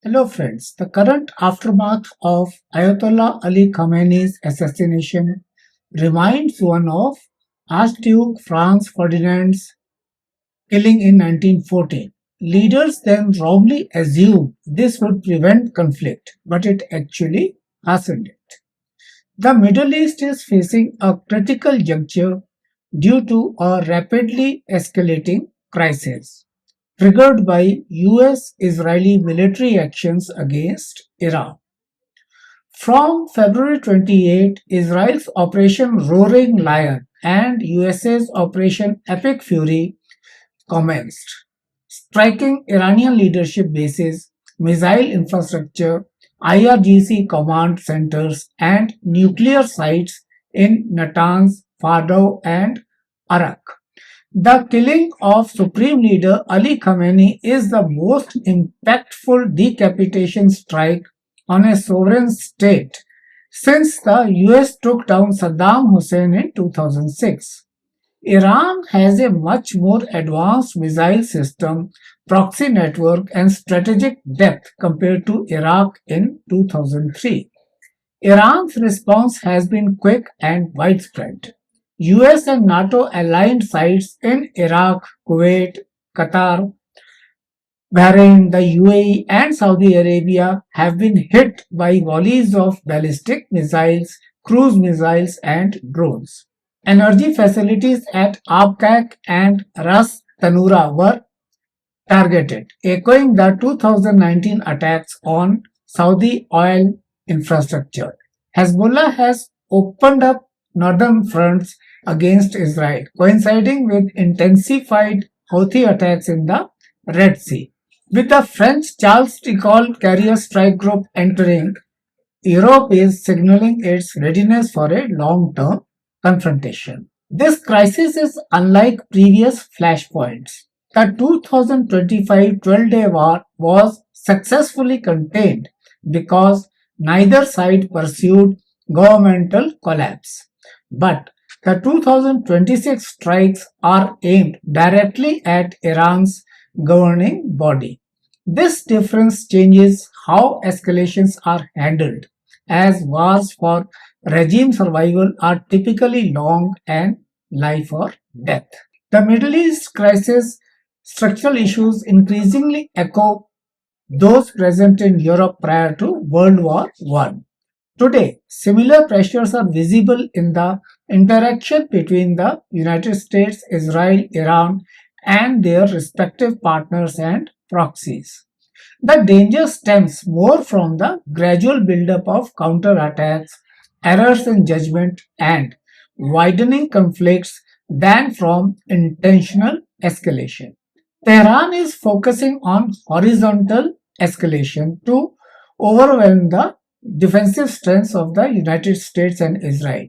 Hello friends, the current aftermath of Ayatollah Ali Khamenei's assassination reminds one of Archduke Franz Ferdinand's killing in 1914. Leaders then wrongly assumed this would prevent conflict, but it actually hastened it. The Middle East is facing a critical juncture due to a rapidly escalating crisis triggered by US Israeli military actions against Iran. From February 28, Israel's Operation Roaring Lion and USA's Operation Epic Fury commenced, striking Iranian leadership bases, missile infrastructure, IRGC command centers, and nuclear sites in Natanz, Fordow, and Arak. The killing of Supreme Leader Ali Khamenei is the most impactful decapitation strike on a sovereign state since the US took down Saddam Hussein in 2006. Iran has a much more advanced missile system, proxy network, and strategic depth compared to Iraq in 2003. Iran's response has been quick and widespread. US and NATO aligned sites in Iraq, Kuwait, Qatar, Bahrain, the UAE, and Saudi Arabia have been hit by volleys of ballistic missiles, cruise missiles, and drones. Energy facilities at Abqaiq and Ras Tanura were targeted, echoing the 2019 attacks on Saudi oil infrastructure. Hezbollah has opened up northern fronts against Israel, coinciding with intensified Houthi attacks in the Red Sea. With the French Charles de Gaulle carrier strike group entering, Europe is signaling its readiness for a long-term confrontation. This crisis is unlike previous flashpoints. The 2025 12-day war was successfully contained because neither side pursued governmental collapse. But the 2026 strikes are aimed directly at Iran's governing body. This difference changes how escalations are handled, as wars for regime survival are typically long and life or death. The Middle East crisis structural issues increasingly echo those present in Europe prior to World War I. Today, similar pressures are visible in the interaction between the United States, Israel, Iran, and their respective partners and proxies. The danger stems more from the gradual buildup of counterattacks, errors in judgment, and widening conflicts than from intentional escalation. Tehran is focusing on horizontal escalation to overwhelm the defensive strengths of the United States and Israel.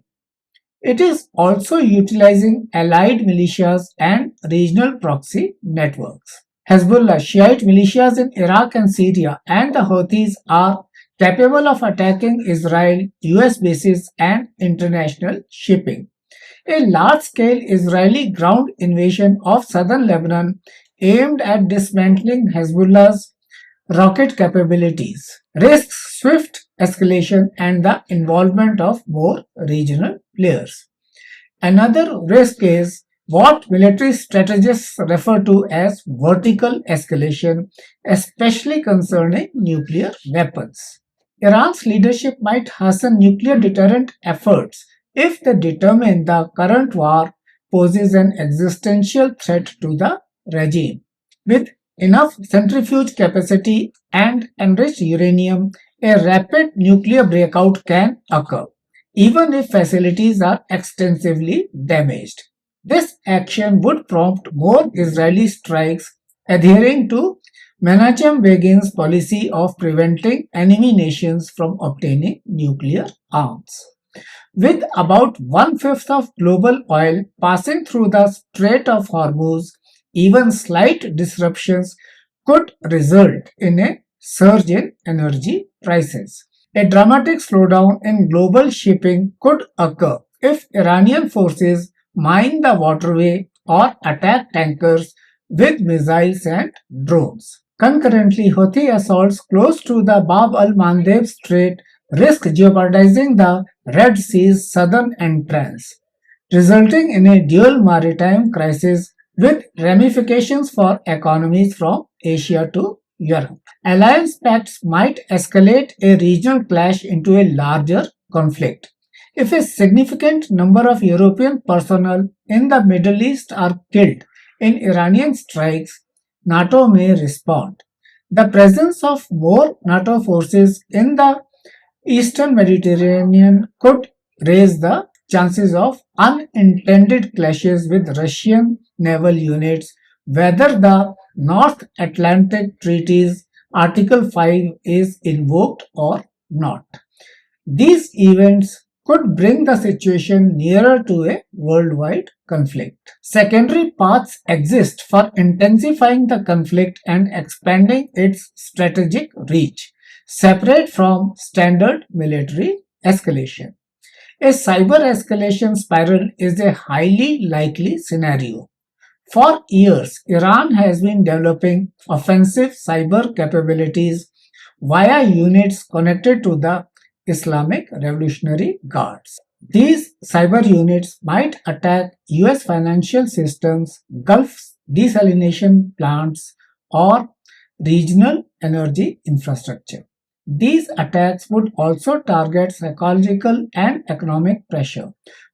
It is also utilizing allied militias and regional proxy networks. Hezbollah, Shiite militias in Iraq and Syria, and the Houthis are capable of attacking Israel, US bases, and international shipping. A large-scale Israeli ground invasion of southern Lebanon aimed at dismantling Hezbollah's rocket capabilities risks swift escalation and the involvement of more regional players. Another risk is what military strategists refer to as vertical escalation, especially concerning nuclear weapons. Iran's leadership might hasten nuclear deterrent efforts if they determine the current war poses an existential threat to the regime. With enough centrifuge capacity and enriched uranium, a rapid nuclear breakout can occur, even if facilities are extensively damaged. This action would prompt more Israeli strikes, adhering to Menachem Begin's policy of preventing enemy nations from obtaining nuclear arms. With about one-fifth of global oil passing through the Strait of Hormuz, even slight disruptions could result in a surge in energy prices. A dramatic slowdown in global shipping could occur if Iranian forces mine the waterway or attack tankers with missiles and drones. Concurrently, Houthi assaults close to the Bab al-Mandeb Strait risk jeopardizing the Red Sea's southern entrance, resulting in a dual maritime crisis with ramifications for economies from Asia to Europe. Alliance pacts might escalate a regional clash into a larger conflict. If a significant number of European personnel in the Middle East are killed in Iranian strikes, NATO may respond. The presence of more NATO forces in the Eastern Mediterranean could raise the chances of unintended clashes with Russian naval units, whether the North Atlantic Treaty's Article 5 is invoked or not. These events could bring the situation nearer to a worldwide conflict. Secondary paths exist for intensifying the conflict and expanding its strategic reach, separate from standard military escalation. A cyber escalation spiral is a highly likely scenario. For years, Iran has been developing offensive cyber capabilities via units connected to the Islamic Revolutionary Guards. These cyber units might attack US financial systems, Gulf desalination plants, or regional energy infrastructure. These attacks would also target psychological and economic pressure.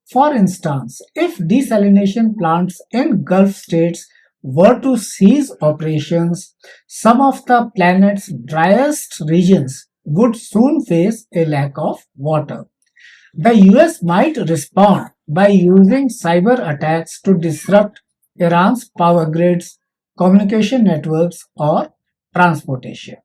For instance, if desalination plants in Gulf states were to cease operations, some of the planet's driest regions would soon face a lack of water. The US might respond by using cyber attacks to disrupt Iran's power grids, communication networks, or transportation.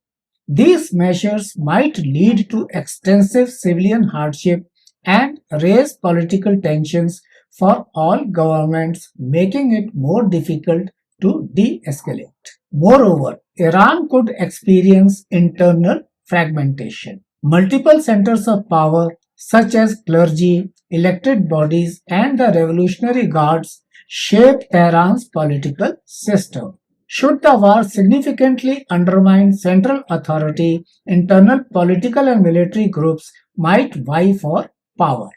These measures might lead to extensive civilian hardship and raise political tensions for all governments, making it more difficult to de escalate. Moreover, Iran could experience internal fragmentation. Multiple centers of power, such as clergy, elected bodies, and the Revolutionary Guards, shape Tehran's political system. Should the war significantly undermine central authority, internal political and military groups might vie for power.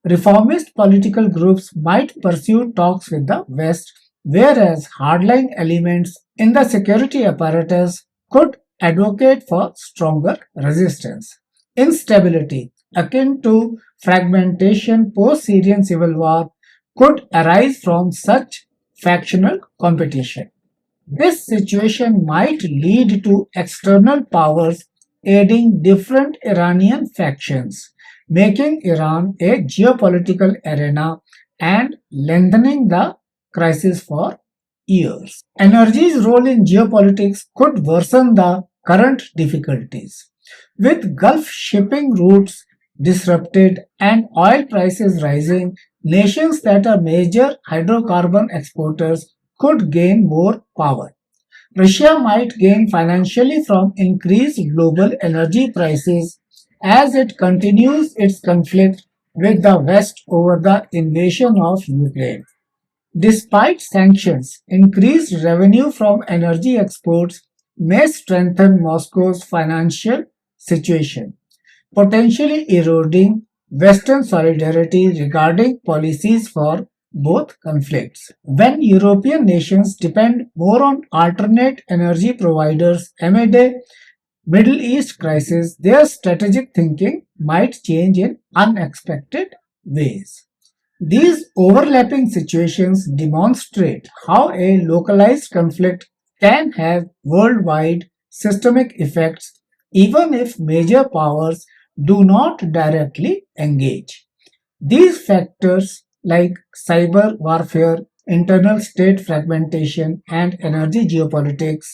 Reformist political groups might pursue talks with the West, whereas hardline elements in the security apparatus could advocate for stronger resistance. Instability, akin to fragmentation post Syrian civil war, could arise from such factional competition. This situation might lead to external powers aiding different Iranian factions, making Iran a geopolitical arena and lengthening the crisis for years. Energy's role in geopolitics could worsen the current difficulties. With Gulf shipping routes disrupted and oil prices rising, nations that are major hydrocarbon exporters could gain more power. Russia might gain financially from increased global energy prices as it continues its conflict with the West over the invasion of Ukraine. Despite sanctions, increased revenue from energy exports may strengthen Moscow's financial situation, potentially eroding Western solidarity regarding policies for both conflicts. When European nations depend more on alternate energy providers amid a Middle East crisis, their strategic thinking might change in unexpected ways. These overlapping situations demonstrate how a localized conflict can have worldwide systemic effects even if major powers do not directly engage. These factors like cyber warfare, internal state fragmentation, and energy geopolitics,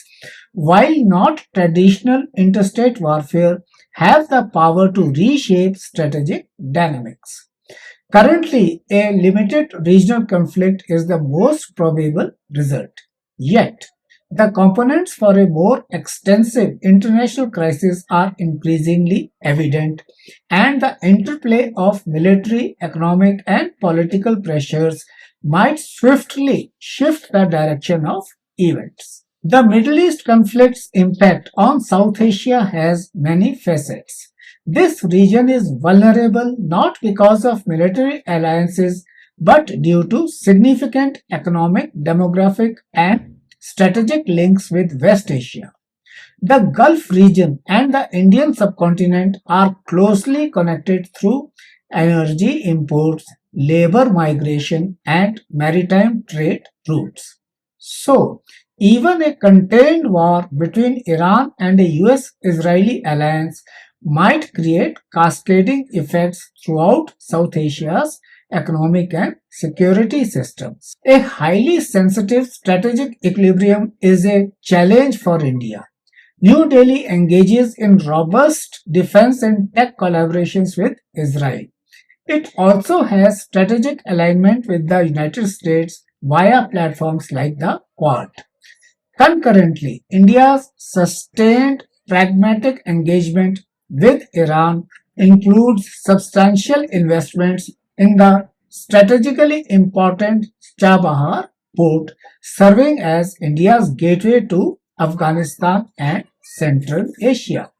while not traditional interstate warfare, have the power to reshape strategic dynamics. Currently, a limited regional conflict is the most probable result. Yet, the components for a more extensive international crisis are increasingly evident, and the interplay of military, economic, and political pressures might swiftly shift the direction of events. The Middle East conflict's impact on South Asia has many facets. This region is vulnerable not because of military alliances but due to significant economic, demographic, and strategic links with West Asia. The Gulf region and the Indian subcontinent are closely connected through energy imports, labor migration, and maritime trade routes. So, even a contained war between Iran and a US Israeli alliance might create cascading effects throughout South Asia's economic and security systems. A highly sensitive strategic equilibrium is a challenge for India. New Delhi engages in robust defense and tech collaborations with Israel. It also has strategic alignment with the United States via platforms like the Quad. Concurrently, India's sustained pragmatic engagement with Iran includes substantial investments in the strategically important Chabahar port, serving as India's gateway to Afghanistan and Central Asia.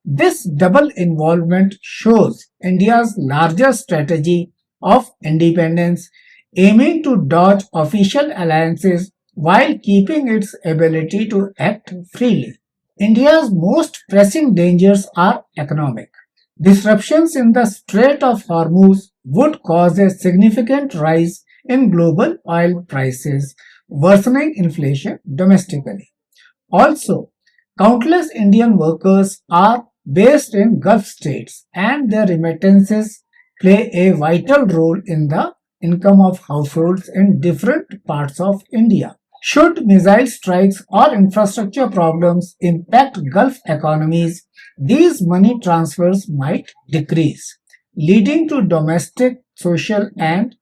This double involvement shows India's larger strategy of independence, aiming to dodge official alliances while keeping its ability to act freely. India's most pressing dangers are economic. Disruptions in the Strait of Hormuz would cause a significant rise in global oil prices, worsening inflation domestically. Also, countless Indian workers are based in Gulf states and their remittances play a vital role in the income of households in different parts of India. Should missile strikes or infrastructure problems impact Gulf economies, these money transfers might decrease, leading to domestic, social, and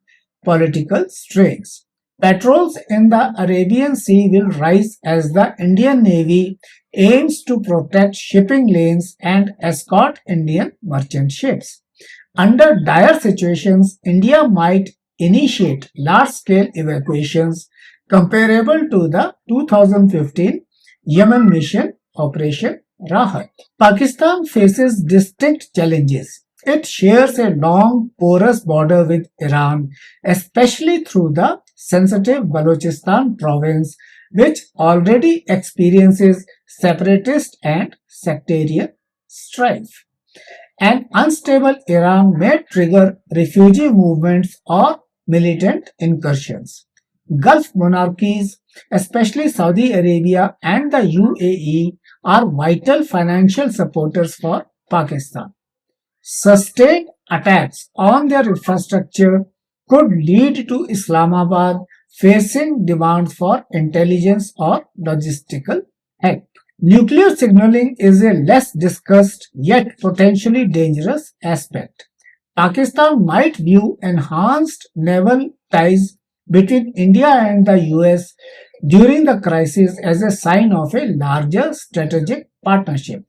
political strains. Patrols in the Arabian Sea will rise as the Indian Navy aims to protect shipping lanes and escort Indian merchant ships. Under dire situations, India might initiate large scale evacuations comparable to the 2015 Yemen mission Operation Rahat. Pakistan faces distinct challenges. It shares a long, porous border with Iran, especially through the sensitive Balochistan province, which already experiences separatist and sectarian strife. An unstable Iran may trigger refugee movements or militant incursions. Gulf monarchies, especially Saudi Arabia and the UAE, are vital financial supporters for Pakistan. Sustained attacks on their infrastructure could lead to Islamabad facing demands for intelligence or logistical help. Nuclear signaling is a less discussed yet potentially dangerous aspect. Pakistan might view enhanced naval ties between India and the US during the crisis as a sign of a larger strategic partnership.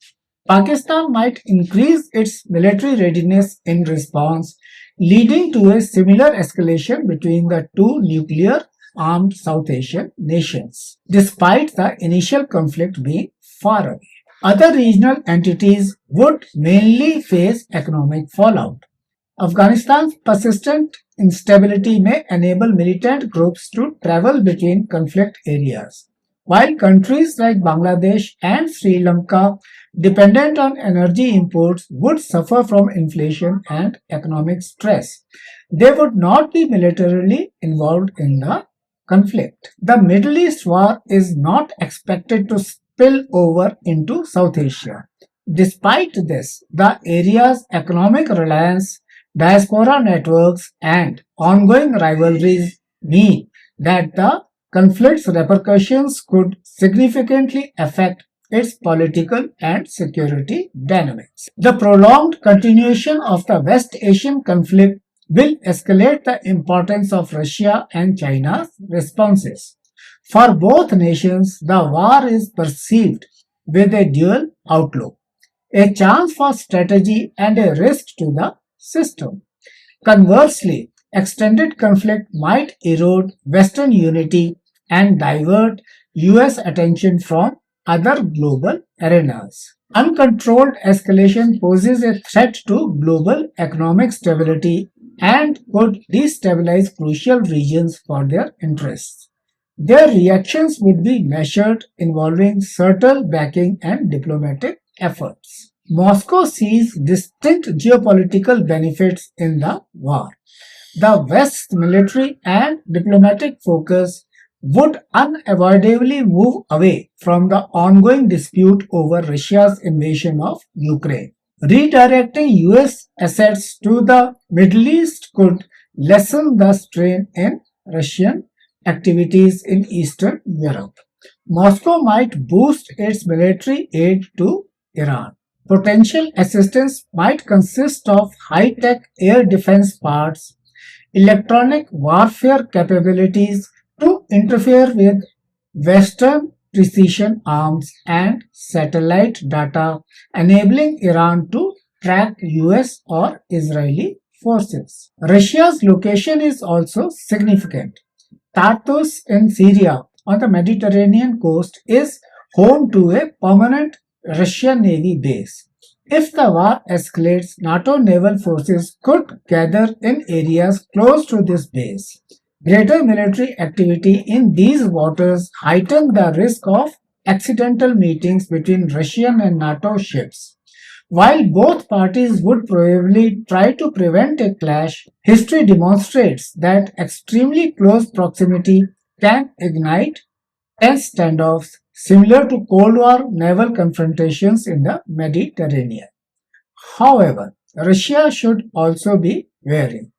Pakistan might increase its military readiness in response, leading to a similar escalation between the two nuclear armed South Asian nations, despite the initial conflict being far away. Other regional entities would mainly face economic fallout. Afghanistan's persistent instability may enable militant groups to travel between conflict areas, while countries like Bangladesh and Sri Lanka, dependent on energy imports, would suffer from inflation and economic stress. They would not be militarily involved in the conflict. The Middle East war is not expected to spill over into South Asia. Despite this, the area's economic reliance, diaspora networks, and ongoing rivalries mean that the conflict's repercussions could significantly affect its political and security dynamics. The prolonged continuation of the West Asian conflict will escalate the importance of Russia and China's responses. For both nations, the war is perceived with a dual outlook, a chance for strategy and a risk to the system. Conversely, extended conflict might erode Western unity and divert US attention from other global arenas. Uncontrolled escalation poses a threat to global economic stability and could destabilize crucial regions for their interests. Their reactions would be measured, involving subtle backing and diplomatic efforts. Moscow sees distinct geopolitical benefits in the war. The West's military and diplomatic focus would unavoidably move away from the ongoing dispute over Russia's invasion of Ukraine. Redirecting US assets to the Middle East could lessen the strain in Russian activities in Eastern Europe. Moscow might boost its military aid to Iran. Potential assistance might consist of high tech air defense parts, electronic warfare capabilities to interfere with Western precision arms, and satellite data, enabling Iran to track US or Israeli forces. Russia's location is also significant. Tartus in Syria on the Mediterranean coast is home to a permanent Russian Navy base. If the war escalates, NATO naval forces could gather in areas close to this base. Greater military activity in these waters heighten the risk of accidental meetings between Russian and NATO ships. While both parties would probably try to prevent a clash, history demonstrates that extremely close proximity can ignite tense standoffs similar to Cold War naval confrontations in the Mediterranean. However, Russia should also be wary.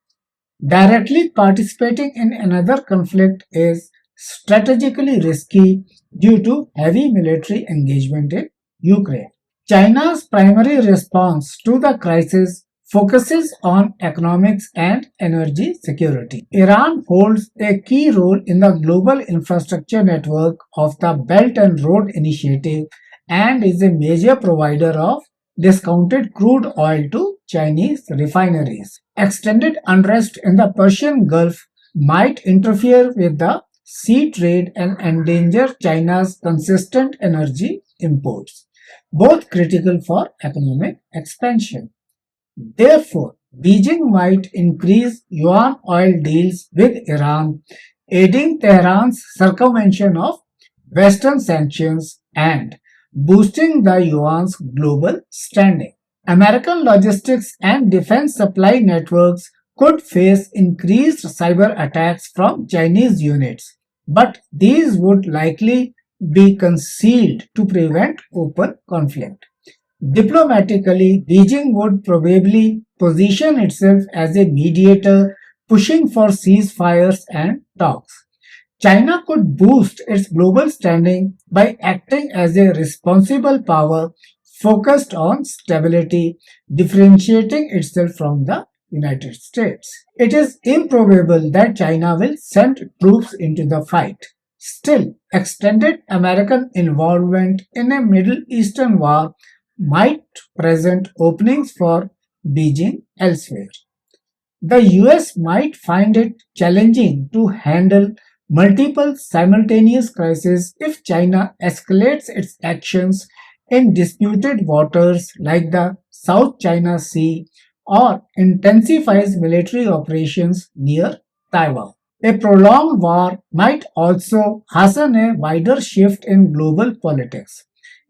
Directly participating in another conflict is strategically risky due to heavy military engagement in Ukraine. China's primary response to the crisis focuses on economics and energy security. Iran holds a key role in the global infrastructure network of the Belt and Road Initiative and is a major provider of discounted crude oil to Chinese refineries. Extended unrest in the Persian Gulf might interfere with the sea trade and endanger China's consistent energy imports, both critical for economic expansion. Therefore, Beijing might increase yuan oil deals with Iran, aiding Tehran's circumvention of Western sanctions and boosting the yuan's global standing. American logistics and defense supply networks could face increased cyber attacks from Chinese units, but these would likely be concealed to prevent open conflict. Diplomatically, Beijing would probably position itself as a mediator, pushing for ceasefires and talks. China could boost its global standing by acting as a responsible power focused on stability, differentiating itself from the United States. It is improbable that China will send troops into the fight. Still, extended American involvement in a Middle Eastern war might present openings for Beijing elsewhere. The US might find it challenging to handle multiple simultaneous crises if China escalates its actions in disputed waters like the South China Sea or intensifies military operations near Taiwan. A prolonged war might also hasten a wider shift in global politics.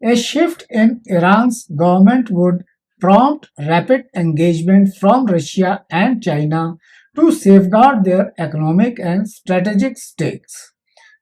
A shift in Iran's government would prompt rapid engagement from Russia and China to safeguard their economic and strategic stakes.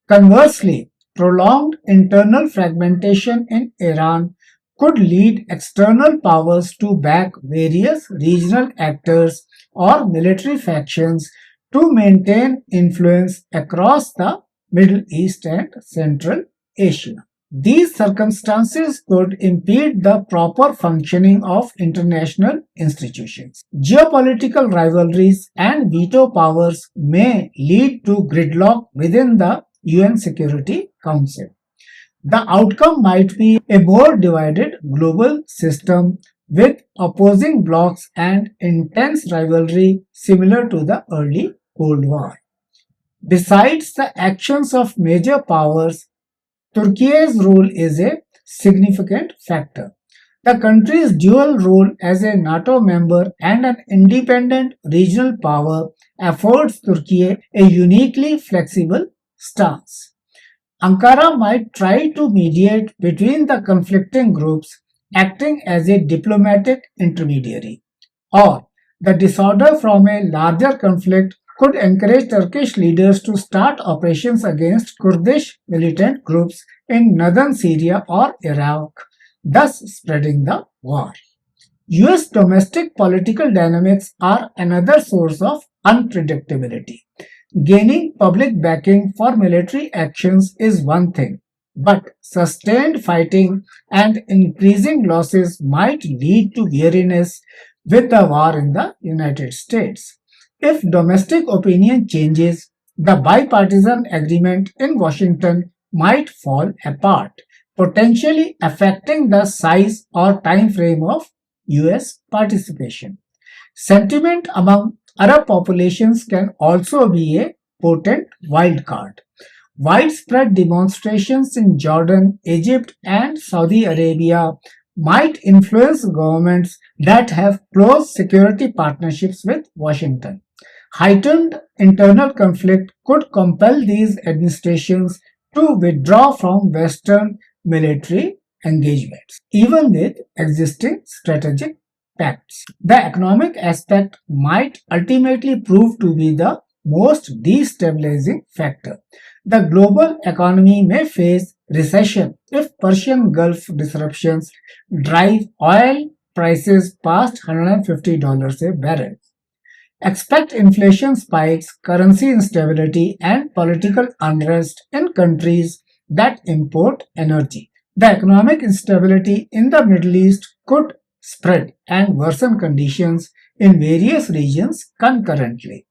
Conversely, prolonged internal fragmentation in Iran could lead external powers to back various regional actors or military factions to maintain influence across the Middle East and Central Asia. These circumstances could impede the proper functioning of international institutions. Geopolitical rivalries and veto powers may lead to gridlock within the UN Security Council. The outcome might be a more divided global system with opposing blocs and intense rivalry similar to the early Cold War. Besides the actions of major powers, Turkey's role is a significant factor. The country's dual role as a NATO member and an independent regional power affords Turkey a uniquely flexible stance. Ankara might try to mediate between the conflicting groups, acting as a diplomatic intermediary. Or the disorder from a larger conflict could encourage Turkish leaders to start operations against Kurdish militant groups in northern Syria or Iraq, thus spreading the war. US domestic political dynamics are another source of unpredictability. Gaining public backing for military actions is one thing, but sustained fighting and increasing losses might lead to weariness with the war in the United States. If domestic opinion changes, the bipartisan agreement in Washington might fall apart, potentially affecting the size or time frame of US participation. Sentiment among Arab populations can also be a potent wildcard. Widespread demonstrations in Jordan, Egypt, and Saudi Arabia might influence governments that have close security partnerships with Washington. Heightened internal conflict could compel these administrations to withdraw from Western military engagements, even with existing strategic pacts. The economic aspect might ultimately prove to be the most destabilizing factor. The global economy may face recession if Persian Gulf disruptions drive oil prices past $150 a barrel. Expect inflation spikes, currency instability, and political unrest in countries that import energy. The economic instability in the Middle East could spread and worsen conditions in various regions concurrently.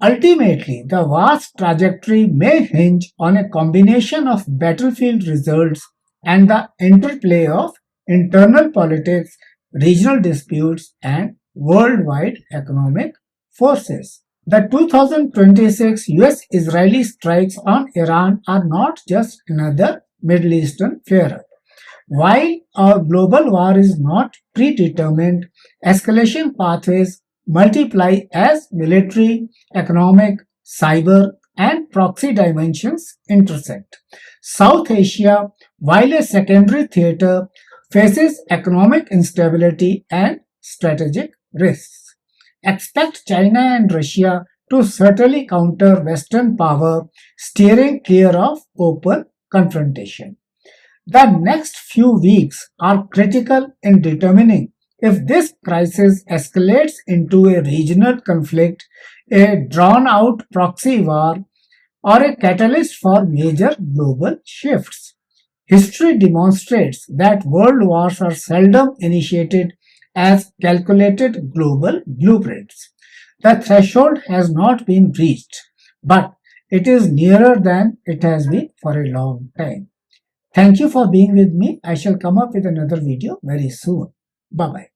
Ultimately, the war's trajectory may hinge on a combination of battlefield results and the interplay of internal politics, regional disputes, and worldwide economic forces. The 2026 US Israeli strikes on Iran are not just another Middle Eastern flare up. While our global war is not predetermined, escalation pathways multiply as military, economic, cyber, and proxy dimensions intersect. South Asia, while a secondary theater, faces economic instability and strategic risks. Expect China and Russia to certainly counter Western power, steering clear of open confrontation. The next few weeks are critical in determining if this crisis escalates into a regional conflict, a drawn out proxy war, or a catalyst for major global shifts. History demonstrates that world wars are seldom initiated as calculated global blueprints. The threshold has not been reached, but it is nearer than it has been for a long time. Thank you for being with me. I shall come up with another video very soon. Bye bye.